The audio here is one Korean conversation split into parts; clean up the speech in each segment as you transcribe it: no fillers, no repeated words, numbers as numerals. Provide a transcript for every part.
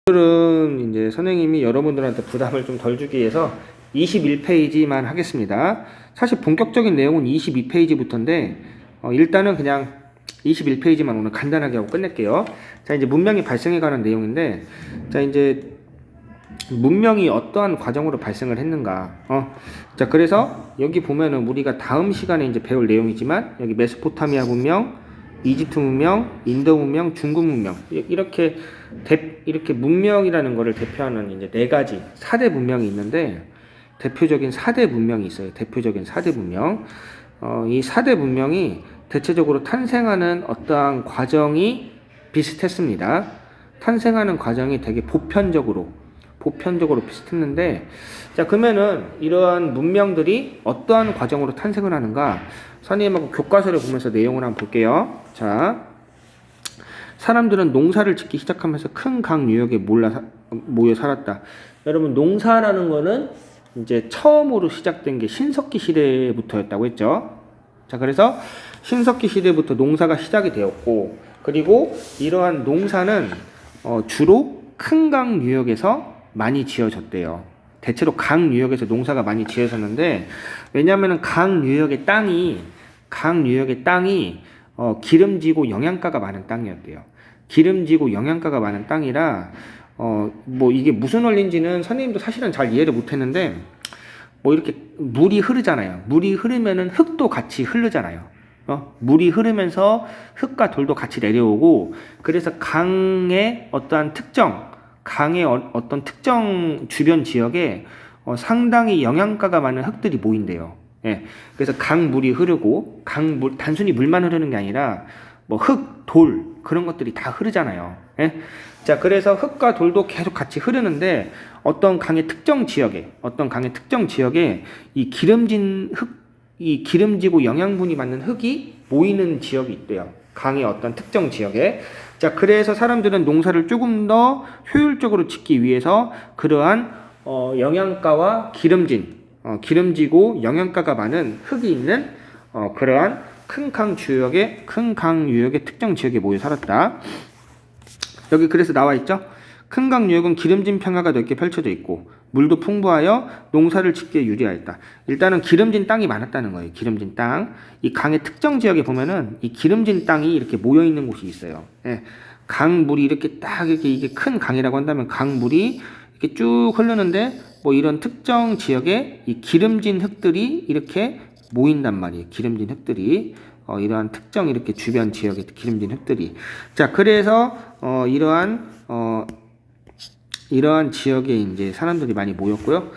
오늘은 이제 선생님이 여러분들한테 부담을 좀 덜 주기 위해서 21페이지만 하겠습니다. 사실 본격적인 내용은 22페이지부터인데 일단은 그냥 21페이지만 오늘 간단하게 하고 끝낼게요. 자, 이제 문명이 발생해 가는 내용인데, 자, 이제 문명이 어떠한 과정으로 발생을 했는가. 자, 그래서 여기 보면은 우리가 다음 시간에 이제 배울 내용이지만, 여기 메소포타미아 문명, 이집트 문명, 인도 문명, 중국 문명, 이렇게 문명이라는 거를 대표하는 이제 4가지 4대 문명이 있는데, 대표적인 4대 문명이 있어요. 대표적인 4대 문명. 이 4대 문명이 대체적으로 탄생하는 어떠한 과정이 비슷했습니다. 탄생하는 과정이 되게 보편적으로 비슷했는데, 자, 그러면은 이러한 문명들이 어떠한 과정으로 탄생을 하는가, 선생님하고 교과서를 보면서 내용을 한번 볼게요. 자, 사람들은 농사를 짓기 시작하면서 큰 강 유역에 모여 살았다. 여러분, 농사라는 거는 이제 처음으로 시작된 게 신석기 시대부터였다고 했죠. 자, 그래서 신석기 시대부터 농사가 시작이 되었고, 그리고 이러한 농사는 주로 큰 강 유역에서 많이 지어졌대요. 대체로 강 유역에서 농사가 많이 지어졌는데, 왜냐하면 강 유역의 땅이 기름지고 영양가가 많은 땅이었대요. 기름지고 영양가가 많은 땅이라 뭐 이게 무슨 원리인지는 선생님도 사실은 잘 이해를 못했는데, 뭐 이렇게 물이 흐르잖아요. 물이 흐르면은 흙도 같이 흐르잖아요. 물이 흐르면서 흙과 돌도 같이 내려오고, 그래서 강의 어떤 특정 주변 지역에 상당히 영양가가 많은 흙들이 모인대요. 예. 그래서 강물이 흐르고, 단순히 물만 흐르는 게 아니라 뭐 흙, 돌, 그런 것들이 다 흐르잖아요. 예. 자, 그래서 흙과 돌도 계속 같이 흐르는데, 어떤 강의 특정 지역에 이 기름지고 영양분이 많은 흙이 모이는 지역이 있대요. 강의 어떤 특정 지역에. 자, 그래서 사람들은 농사를 조금 더 효율적으로 짓기 위해서 그러한 영양가와 기름지고 영양가가 많은 흙이 있는 그러한 큰 강 유역의 특정 지역에 모여 살았다. 여기 그래서 나와 있죠. 큰 강 유역은 기름진 평야가 넓게 펼쳐져 있고, 물도 풍부하여 농사를 짓기에 유리하였다. 일단은 기름진 땅이 많았다는 거예요. 기름진 땅. 이 강의 특정 지역에 보면은 이 기름진 땅이 이렇게 모여 있는 곳이 있어요. 예. 강물이 이렇게 이게 큰 강이라고 한다면 강물이 이렇게 쭉 흐르는데, 뭐 이런 특정 지역에 이 기름진 흙들이 이렇게 모인단 말이에요. 기름진 흙들이. 이러한 특정 이렇게 주변 지역에 기름진 흙들이. 자, 그래서 이러한 지역에 이제 사람들이 많이 모였고요.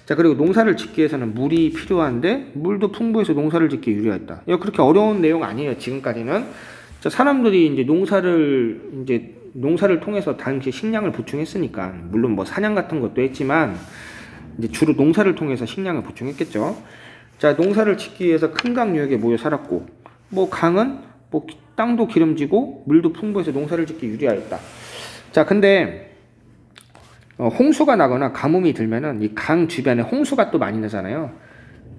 자, 그리고 농사를 짓기 위해서는 물이 필요한데, 물도 풍부해서 농사를 짓기에 유리했다. 그렇게 어려운 내용 아니에요, 지금까지는. 자, 사람들이 이제 농사를 통해서 당시 식량을 보충했으니까, 물론 뭐 사냥 같은 것도 했지만, 이제 주로 농사를 통해서 식량을 보충했겠죠. 자, 농사를 짓기 위해서 큰 강 유역에 모여 살았고, 뭐 강은 뭐 땅도 기름지고 물도 풍부해서 농사를 짓기 유리하였다. 자, 근데 홍수가 나거나 가뭄이 들면은 이 강 주변에 홍수가 또 많이 나잖아요.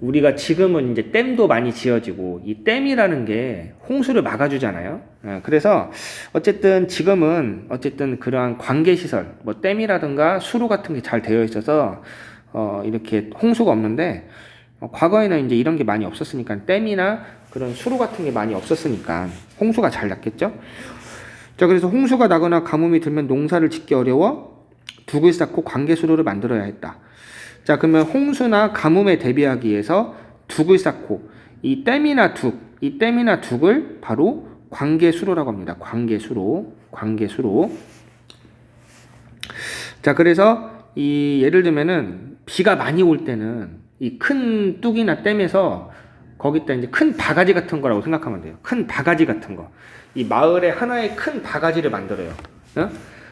우리가 지금은 이제 댐도 많이 지어지고, 이 댐이라는 게 홍수를 막아주잖아요. 그래서 지금은 그러한 관계시설, 뭐 댐이라든가 수로 같은 게 잘 되어 있어서 이렇게 홍수가 없는데, 과거에는 이제 이런 게 많이 없었으니까, 댐이나 그런 수로 같은 게 많이 없었으니까 홍수가 잘 났겠죠. 자, 그래서 홍수가 나거나 가뭄이 들면 농사를 짓기 어려워 둑을 쌓고 관계수로를 만들어야 했다. 자, 그러면 홍수나 가뭄에 대비하기 위해서 둑을 쌓고, 이 댐이나 둑을 바로 관계수로라고 합니다. 관계수로. 자, 그래서 예를 들면은 비가 많이 올 때는 이 큰 뚝이나 댐에서 거기다 이제 큰 바가지 같은 거라고 생각하면 돼요. 큰 바가지 같은 거. 이 마을에 하나의 큰 바가지를 만들어요.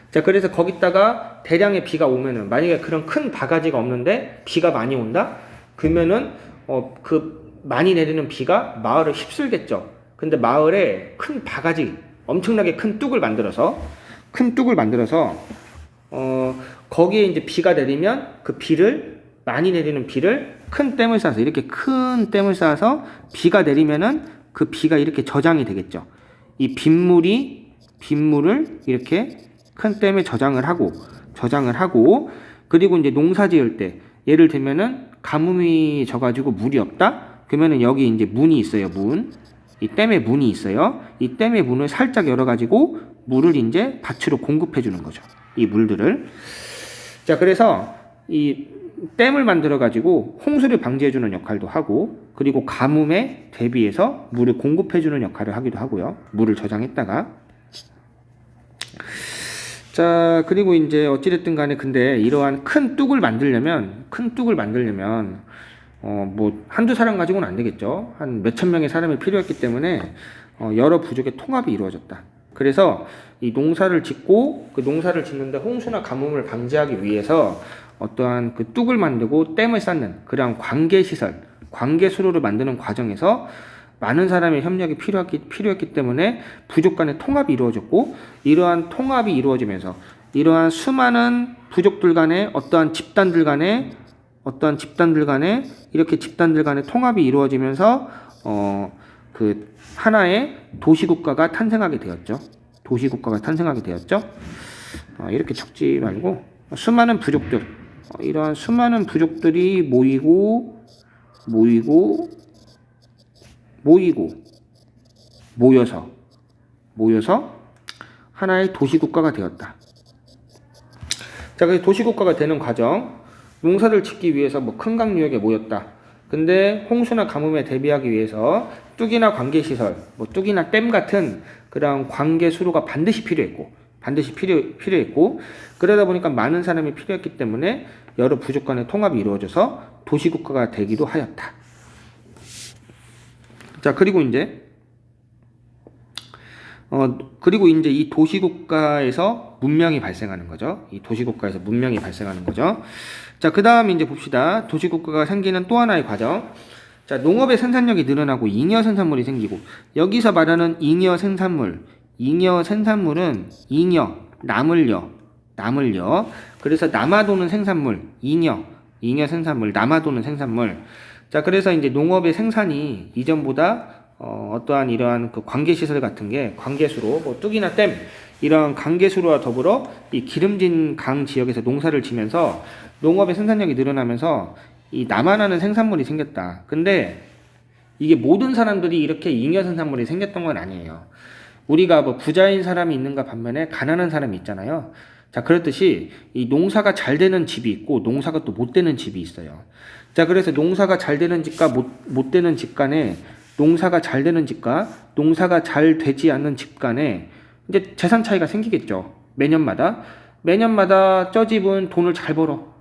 자, 그래서 거기다가 대량의 비가 오면은, 만약에 그런 큰 바가지가 없는데 비가 많이 온다? 그러면은 그 많이 내리는 비가 마을을 휩쓸겠죠. 근데 마을에 큰 바가지, 엄청나게 큰 뚝을 만들어서 거기에 이제 비가 내리면 많이 내리는 비를 큰 댐을 쌓아서, 이렇게 큰 댐을 쌓아서 비가 내리면은 그 비가 이렇게 저장이 되겠죠. 이 빗물을 이렇게 큰 댐에 저장을 하고 그리고 이제 농사 지을 때 예를 들면은 가뭄이 져가지고 물이 없다? 그러면은 여기 이제 문이 있어요. 이 댐에 문이 있어요. 이 댐의 문을 살짝 열어가지고 물을 이제 밭으로 공급해 주는 거죠. 이 물들을. 자, 그래서 이 댐을 만들어 가지고 홍수를 방지해 주는 역할도 하고 그리고 가뭄에 대비해서 물을 공급해 주는 역할을 하기도 하고요. 물을 저장했다가. 자, 그리고 이제 어찌됐든 간에 근데 이러한 큰 뚝을 만들려면 뭐 한두 사람 가지고는 안 되겠죠. 한 몇천 명의 사람이 필요했기 때문에 여러 부족의 통합이 이루어졌다. 그래서 이 농사를 짓고 그 농사를 짓는데 홍수나 가뭄을 방지하기 위해서 어떠한 그 뚝을 만들고 댐을 쌓는 그런 관계시설, 관계수로를 만드는 과정에서 많은 사람의 협력이 필요했기 때문에 부족 간의 통합이 이루어졌고 이러한 통합이 이루어지면서 이러한 수많은 부족들 간의 어떠한 집단들 간의 이렇게 집단들 간의 통합이 이루어지면서 그 하나의 도시국가가 탄생하게 되었죠. 이렇게 적지 말고 수많은 부족들, 이러한 수많은 부족들이 모여서 하나의 도시국가가 되었다. 자, 그래서 도시국가가 되는 과정, 농사를 짓기 위해서 뭐 큰 강유역에 모였다. 근데 홍수나 가뭄에 대비하기 위해서 뚝이나 관계시설, 뭐 뚝이나 댐 같은 그런 관계 수로가 반드시 필요했고 그러다 보니까 많은 사람이 필요했기 때문에 여러 부족 간의 통합이 이루어져서 도시국가가 되기도 하였다. 자, 그리고 이제 이 도시국가에서 문명이 발생하는 거죠. 자, 그 다음 이제 봅시다. 도시국가가 생기는 또 하나의 과정. 자, 농업의 생산력이 늘어나고 잉여 생산물이 생기고, 여기서 말하는 잉여 생산물은 남을요. 그래서 남아도는 생산물, 잉여 생산물, 남아도는 생산물. 자, 그래서 이제 농업의 생산이 이전보다 어떠한 이러한 그 관계시설 같은 게 관계수로, 뭐 뚝이나 댐, 이런 관계수로와 더불어 이 기름진 강 지역에서 농사를 지면서 농업의 생산력이 늘어나면서 이 남아나는 생산물이 생겼다. 근데 이게 모든 사람들이 이렇게 잉여 생산물이 생겼던 건 아니에요. 우리가 뭐 부자인 사람이 있는가 반면에 가난한 사람이 있잖아요. 자, 그렇듯이 이 농사가 잘 되는 집이 있고 농사가 또 못 되는 집이 있어요. 자, 그래서 농사가 잘 되는 집과 못 되는 집 간에 농사가 잘 되는 집과 농사가 잘 되지 않는 집 간에 이제 재산 차이가 생기겠죠. 매년마다 저 집은 돈을 잘 벌어.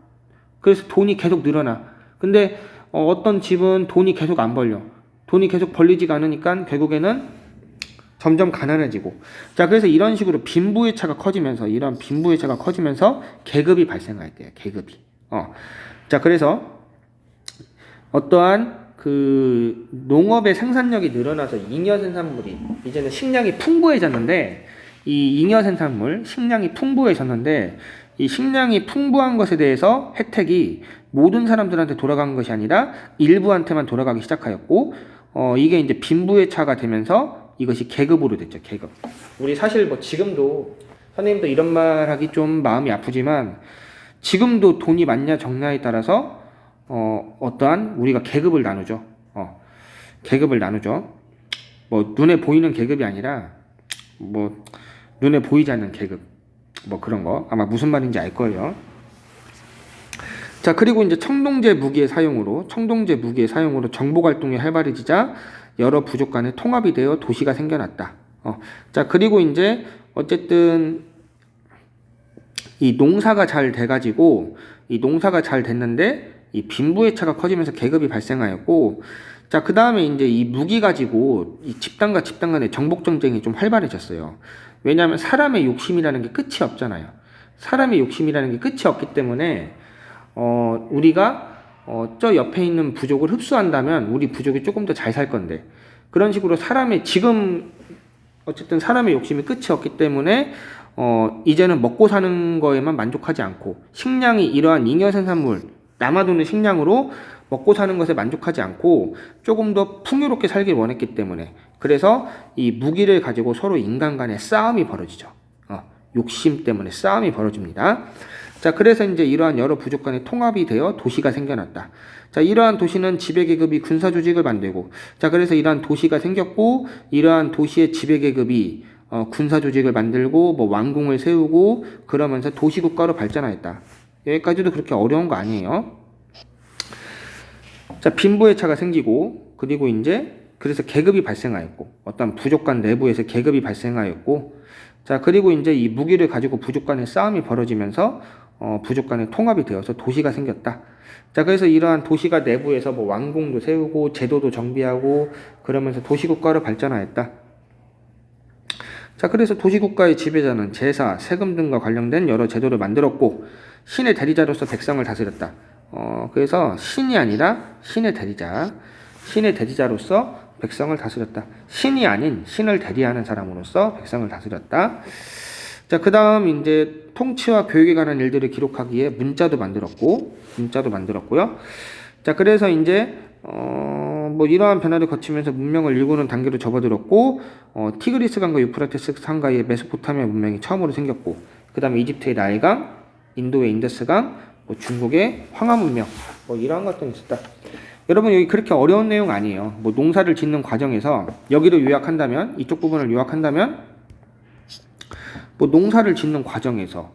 그래서 돈이 계속 늘어나. 근데 어떤 집은 돈이 계속 안 벌려. 돈이 계속 벌리지가 않으니까 결국에는 점점 가난해지고. 자, 그래서 이런 식으로 빈부의 차가 커지면서 계급이 발생할 때요. 계급이. 자, 그래서 어떠한 그 농업의 생산력이 늘어나서 잉여 생산물이 이제는 식량이 풍부해졌는데 이 식량이 풍부한 것에 대해서 혜택이 모든 사람들한테 돌아간 것이 아니라 일부한테만 돌아가기 시작하였고 이게 이제 빈부의 차가 되면서 이것이 계급으로 됐죠. 계급. 우리 사실 뭐 지금도 선생님도 이런 말 하기 좀 마음이 아프지만 지금도 돈이 많냐 적냐에 따라서 어떠한 우리가 계급을 나누죠. 뭐 눈에 보이는 계급이 아니라 뭐 눈에 보이지 않는 계급, 뭐 그런 거 아마 무슨 말인지 알 거예요. 자, 그리고 이제 청동제 무기의 사용으로 정복 활동이 활발해지자 여러 부족 간의 통합이 되어 도시가 생겨났다. 자, 그리고 이제 어쨌든 이 농사가 잘 됐는데 이 빈부의 차가 커지면서 계급이 발생하였고, 자, 그 다음에 이제 이 무기 가지고 이 집단과 집단 간의 정복 전쟁이 좀 활발해졌어요. 왜냐하면 사람의 욕심이라는 게 끝이 없잖아요. 사람의 욕심이라는 게 끝이 없기 때문에 우리가 저 옆에 있는 부족을 흡수한다면 우리 부족이 조금 더 잘 살 건데, 그런 식으로 지금 어쨌든 사람의 욕심이 끝이 없기 때문에 이제는 먹고 사는 거에만 만족하지 않고 식량이 이러한 잉여 생산물, 남아도는 식량으로 먹고 사는 것에 만족하지 않고 조금 더 풍요롭게 살길 원했기 때문에, 그래서 이 무기를 가지고 서로 인간 간의 싸움이 벌어지죠. 욕심 때문에 싸움이 벌어집니다. 자, 그래서 이제 이러한 여러 부족 간의 통합이 되어 도시가 생겨났다. 자, 이러한 도시는 지배계급이 군사조직을 만들고, 자, 그래서 이러한 도시가 생겼고, 이러한 도시의 지배계급이 군사조직을 만들고, 뭐 왕궁을 세우고, 그러면서 도시국가로 발전하였다. 여기까지도 그렇게 어려운 거 아니에요. 자, 빈부의 차가 생기고, 그리고 이제 그래서 계급이 발생하였고, 어떤 부족 간 내부에서 계급이 발생하였고, 자, 그리고 이제 이 무기를 가지고 부족 간의 싸움이 벌어지면서 부족 간의 통합이 되어서 도시가 생겼다. 자, 그래서 이러한 도시가 내부에서 뭐 왕궁도 세우고 제도도 정비하고 그러면서 도시국가로 발전하였다. 자, 그래서 도시국가의 지배자는 제사, 세금 등과 관련된 여러 제도를 만들었고 신의 대리자로서 백성을 다스렸다. 그래서 신이 아니라 신의 대리자, 신의 대리자로서 백성을 다스렸다. 신이 아닌 신을 대리하는 사람으로서 백성을 다스렸다. 자, 그 다음 이제 통치와 교육에 관한 일들을 기록하기에 문자도 만들었고요. 자, 그래서 이제 뭐 이러한 변화를 거치면서 문명을 일구는 단계로 접어들었고, 티그리스 강과 유프라테스 상가의 메소포타미아 문명이 처음으로 생겼고, 그 다음에 이집트의 나일강, 인도의 인더스강, 뭐 중국의 황하 문명, 뭐 이러한 것들이 있었다. 여러분, 여기 그렇게 어려운 내용 아니에요. 뭐 농사를 짓는 과정에서 여기를 요약한다면, 이쪽 부분을 요약한다면, 뭐 농사를 짓는 과정에서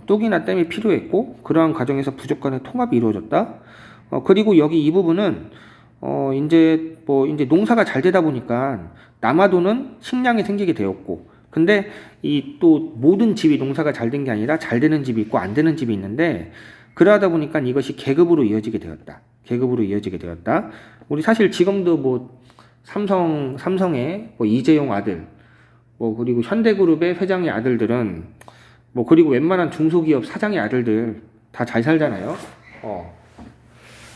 뚝이나 댐이 필요했고, 그러한 과정에서 부족 간의 통합이 이루어졌다. 그리고 여기 이 부분은 이제 농사가 잘 되다 보니까 남아도는 식량이 생기게 되었고, 근데 이 또 모든 집이 농사가 잘 된 게 아니라 잘 되는 집이 있고 안 되는 집이 있는데, 그러다 보니까 이것이 계급으로 이어지게 되었다. 우리 사실 지금도 뭐 삼성의 뭐 이재용 아들, 뭐 그리고 현대그룹의 회장의 아들들은 뭐 그리고 웬만한 중소기업 사장의 아들들 다 잘 살잖아요.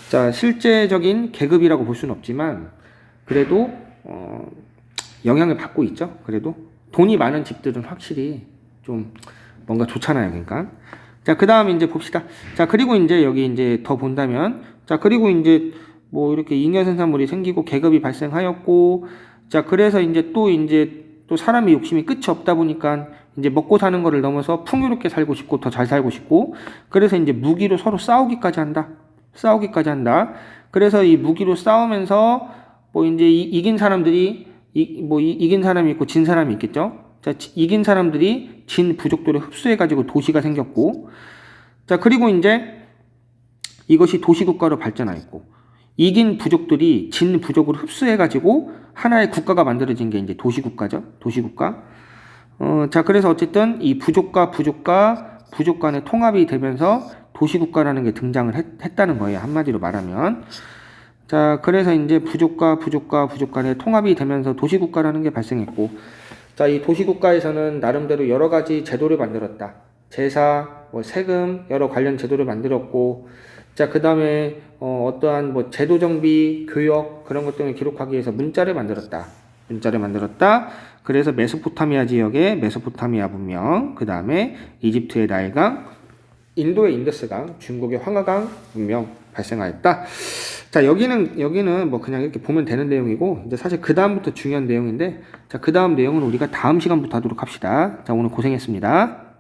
자, 실제적인 계급이라고 볼 수는 없지만 그래도 영향을 받고 있죠. 그래도 돈이 많은 집들은 확실히 좀 뭔가 좋잖아요. 그러니까. 자, 그 다음 이제 봅시다. 자, 그리고 이제 여기 이제 더 본다면, 자, 그리고 이제 뭐 이렇게 잉여생산물이 생기고 계급이 발생하였고, 자, 그래서 이제 또 사람의 욕심이 끝이 없다 보니까 이제 먹고 사는 거를 넘어서 풍요롭게 살고 싶고 더 잘 살고 싶고, 그래서 이제 무기로 서로 싸우기까지 한다. 그래서 이 무기로 싸우면서 뭐 이제 이긴 사람들이 이긴 사람이 있고 진 사람이 있겠죠. 자, 이긴 사람들이 진 부족들을 흡수해가지고 도시가 생겼고, 자, 그리고 이제 이것이 도시국가로 발전하였고, 이긴 부족들이 진 부족을 흡수해가지고 하나의 국가가 만들어진 게 이제 도시국가죠. 자, 그래서 어쨌든 이 부족 간의 통합이 되면서 도시국가라는 게 등장을 했다는 거예요. 한마디로 말하면. 자, 그래서 이제 부족 간의 통합이 되면서 도시국가라는 게 발생했고, 자, 이 도시국가에서는 나름대로 여러 가지 제도를 만들었다. 제사, 뭐 세금, 여러 관련 제도를 만들었고, 자, 그 다음에 어떠한 뭐 제도 정비, 교역 그런 것 등을 기록하기 위해서 문자를 만들었다. 그래서 메소포타미아 지역의 메소포타미아 문명, 그 다음에 이집트의 나일강, 인도의 인더스강, 중국의 황하강 문명 발생하였다. 자, 여기는 뭐 그냥 이렇게 보면 되는 내용이고, 이제 사실 그 다음부터 중요한 내용인데, 자, 그 다음 내용은 우리가 다음 시간부터 하도록 합시다. 자, 오늘 고생했습니다.